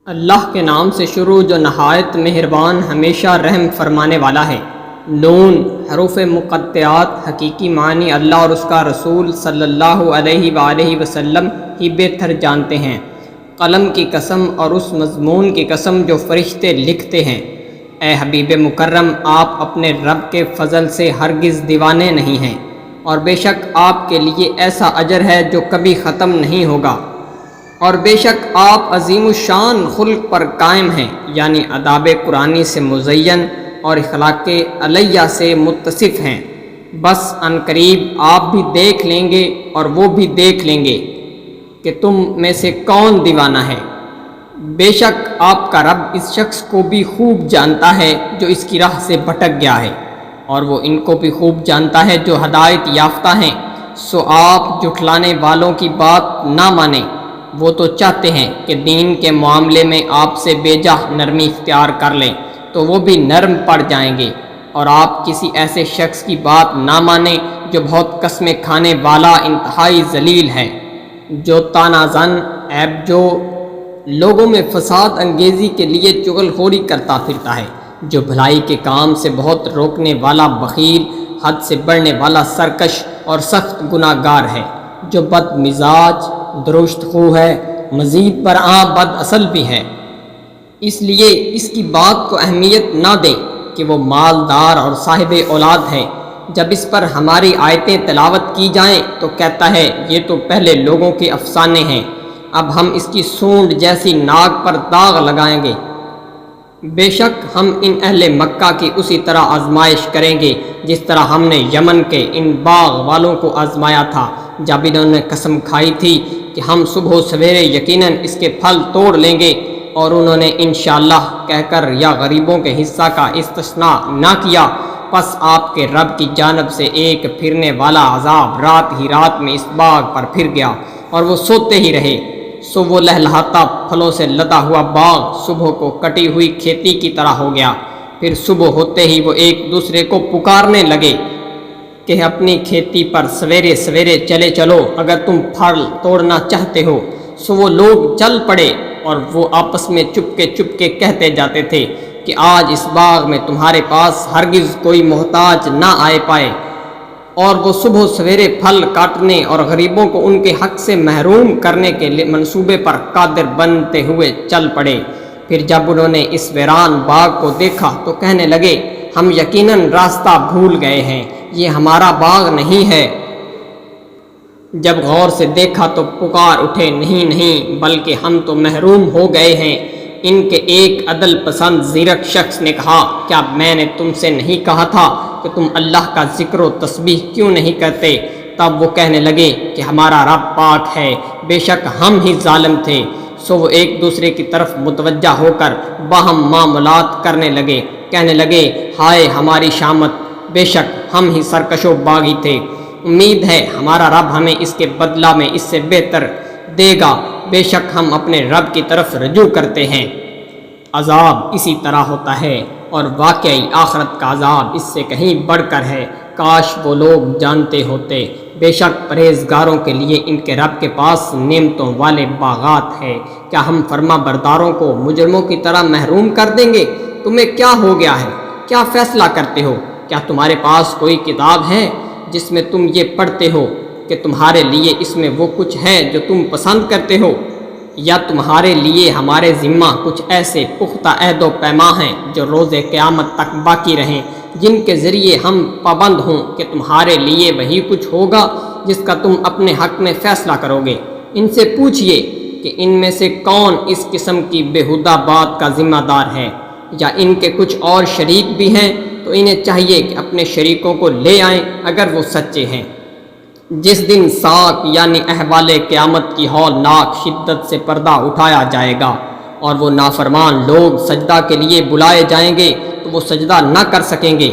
اللہ کے نام سے شروع جو نہایت مہربان ہمیشہ رحم فرمانے والا ہے۔ نون حروف مقطعات حقیقی معنی اللہ اور اس کا رسول صلی اللہ علیہ وآلہ وسلم ہی بہتر جانتے ہیں۔ قلم کی قسم اور اس مضمون کی قسم جو فرشتے لکھتے ہیں۔ اے حبیب مکرم، آپ اپنے رب کے فضل سے ہرگز دیوانے نہیں ہیں، اور بے شک آپ کے لیے ایسا اجر ہے جو کبھی ختم نہیں ہوگا، اور بے شک آپ عظیم الشان خلق پر قائم ہیں، یعنی آداب قرآنی سے مزین اور اخلاق علیہ سے متصف ہیں۔ بس ان قریب آپ بھی دیکھ لیں گے اور وہ بھی دیکھ لیں گے کہ تم میں سے کون دیوانہ ہے۔ بے شک آپ کا رب اس شخص کو بھی خوب جانتا ہے جو اس کی راہ سے بھٹک گیا ہے، اور وہ ان کو بھی خوب جانتا ہے جو ہدایت یافتہ ہیں۔ سو آپ جھٹلانے والوں کی بات نہ مانیں، وہ تو چاہتے ہیں کہ دین کے معاملے میں آپ سے بے جا نرمی اختیار کر لیں تو وہ بھی نرم پڑ جائیں گے، اور آپ کسی ایسے شخص کی بات نہ مانیں جو بہت قسمیں کھانے والا انتہائی ذلیل ہے، جو طعنہ زن عیب جو لوگوں میں فساد انگیزی کے لیے چغل خوری کرتا پھرتا ہے، جو بھلائی کے کام سے بہت روکنے والا بخیل، حد سے بڑھنے والا سرکش اور سخت گناہ گار ہے، جو بد مزاج درشت خو ہے، مزید برآں بد اصل بھی ہے۔ اس لیے اس کی بات کو اہمیت نہ دیں کہ وہ مالدار اور صاحب اولاد ہے۔ جب اس پر ہماری آیتیں تلاوت کی جائیں تو کہتا ہے یہ تو پہلے لوگوں کے افسانے ہیں، اب ہم اس کی سونڈ جیسی ناک پر داغ لگائیں گے۔ بے شک ہم ان اہل مکہ کی اسی طرح آزمائش کریں گے جس طرح ہم نے یمن کے ان باغ والوں کو آزمایا تھا، جب انہوں نے قسم کھائی تھی کہ ہم صبح و سویرے یقیناً اس کے پھل توڑ لیں گے، اور انہوں نے انشاءاللہ کہہ کر یا غریبوں کے حصہ کا استثناء نہ کیا، پس آپ کے رب کی جانب سے ایک پھرنے والا عذاب رات ہی رات میں اس باغ پر پھر گیا، اور وہ سوتے ہی رہے۔ سو وہ لہلہاتا پھلوں سے لدا ہوا باغ صبح کو کٹی ہوئی کھیتی کی طرح ہو گیا۔ پھر صبح ہوتے ہی وہ ایک دوسرے کو پکارنے لگے کہ اپنی کھیتی پر سویرے سویرے چلے چلو اگر تم پھل توڑنا چاہتے ہو۔ سو وہ لوگ چل پڑے، اور وہ آپس میں چپکے کہتے جاتے تھے کہ آج اس باغ میں تمہارے پاس ہرگز کوئی محتاج نہ آئے پائے، اور وہ صبح سویرے پھل کاٹنے اور غریبوں کو ان کے حق سے محروم کرنے کے لیے منصوبے پر قادر بنتے ہوئے چل پڑے۔ پھر جب انہوں نے اس ویران باغ کو دیکھا تو کہنے لگے ہم یقیناً راستہ بھول گئے ہیں، یہ ہمارا باغ نہیں ہے۔ جب غور سے دیکھا تو پکار اٹھے نہیں بلکہ ہم تو محروم ہو گئے ہیں۔ ان کے ایک عدل پسند زیرک شخص نے کہا کیا میں نے تم سے نہیں کہا تھا کہ تم اللہ کا ذکر و تسبیح کیوں نہیں کرتے؟ تب وہ کہنے لگے کہ ہمارا رب پاک ہے، بے شک ہم ہی ظالم تھے۔ سو وہ ایک دوسرے کی طرف متوجہ ہو کر باہم معاملات کرنے لگے، کہنے لگے ہائے ہماری شامت، بے شک ہم ہی سرکش و باغی تھے، امید ہے ہمارا رب ہمیں اس کے بدلہ میں اس سے بہتر دے گا، بے شک ہم اپنے رب کی طرف رجوع کرتے ہیں۔ عذاب اسی طرح ہوتا ہے، اور واقعی آخرت کا عذاب اس سے کہیں بڑھ کر ہے، کاش وہ لوگ جانتے ہوتے۔ بے شک پرہیزگاروں کے لیے ان کے رب کے پاس نعمتوں والے باغات ہے۔ کیا ہم فرما برداروں کو مجرموں کی طرح محروم کر دیں گے؟ تمہیں کیا ہو گیا ہے؟ کیا فیصلہ کرتے ہو؟ کیا تمہارے پاس کوئی کتاب ہے جس میں تم یہ پڑھتے ہو کہ تمہارے لیے اس میں وہ کچھ ہے جو تم پسند کرتے ہو، یا تمہارے لیے ہمارے ذمہ کچھ ایسے پختہ عہد و پیما ہیں جو روز قیامت تک باقی رہیں، جن کے ذریعے ہم پابند ہوں کہ تمہارے لیے وہی کچھ ہوگا جس کا تم اپنے حق میں فیصلہ کرو گے۔ ان سے پوچھئے کہ ان میں سے کون اس قسم کی بےہودہ بات کا ذمہ دار ہے، یا ان کے کچھ اور شریک بھی ہیں تو انہیں چاہیے کہ اپنے شریکوں کو لے آئیں اگر وہ سچے ہیں۔ جس دن ساق یعنی احوال قیامت کی ہولناک شدت سے پردہ اٹھایا جائے گا، اور وہ نافرمان لوگ سجدہ کے لیے بلائے جائیں گے تو وہ سجدہ نہ کر سکیں گے۔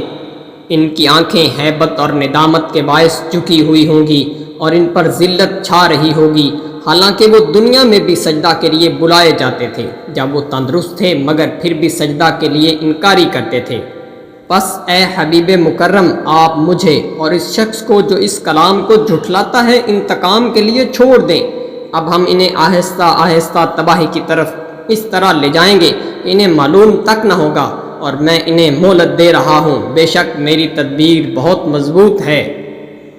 ان کی آنکھیں ہیبت اور ندامت کے باعث جھکی ہوئی ہوں گی، اور ان پر ذلت چھا رہی ہوگی، حالانکہ وہ دنیا میں بھی سجدہ کے لیے بلائے جاتے تھے جب وہ تندرست تھے، مگر پھر بھی سجدہ کے لیے انکاری کرتے تھے۔ پس اے حبیب مکرم، آپ مجھے اور اس شخص کو جو اس کلام کو جھٹلاتا ہے انتقام کے لیے چھوڑ دیں۔ اب ہم انہیں آہستہ آہستہ تباہی کی طرف اس طرح لے جائیں گے کہ انہیں معلوم تک نہ ہوگا، اور میں انہیں مہلت دے رہا ہوں، بے شک میری تدبیر بہت مضبوط ہے۔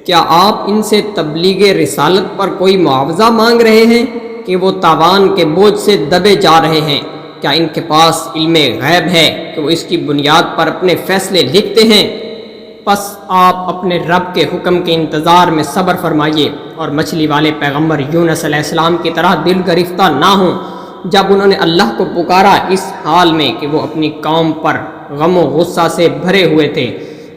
کیا آپ ان سے تبلیغ رسالت پر کوئی معاوضہ مانگ رہے ہیں کہ وہ تاوان کے بوجھ سے دبے جا رہے ہیں؟ کیا ان کے پاس علم غیب ہے کہ وہ اس کی بنیاد پر اپنے فیصلے لکھتے ہیں؟ پس آپ اپنے رب کے حکم کے انتظار میں صبر فرمائیے، اور مچھلی والے پیغمبر یونس علیہ السلام کی طرح دل گرفتہ نہ ہوں جب انہوں نے اللہ کو پکارا، اس حال میں کہ وہ اپنی قوم پر غم و غصہ سے بھرے ہوئے تھے۔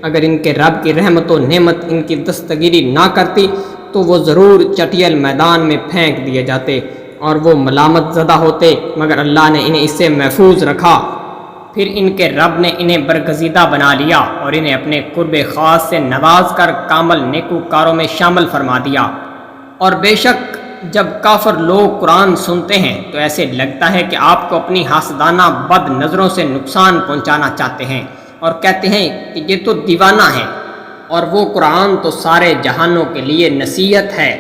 اگر ان کے رب کی رحمت و نعمت ان کی دستگیری نہ کرتی تو وہ ضرور چٹیل میدان میں پھینک دیے جاتے اور وہ ملامت زدہ ہوتے، مگر اللہ نے انہیں اس سے محفوظ رکھا۔ پھر ان کے رب نے انہیں برگزیدہ بنا لیا اور انہیں اپنے قرب خاص سے نواز کر کامل نیکوکاروں میں شامل فرما دیا۔ اور بے شک جب کافر لوگ قرآن سنتے ہیں تو ایسے لگتا ہے کہ آپ کو اپنی حاسدانہ بد نظروں سے نقصان پہنچانا چاہتے ہیں، اور کہتے ہیں کہ یہ تو دیوانہ ہے، اور وہ قرآن تو سارے جہانوں کے لیے نصیحت ہے۔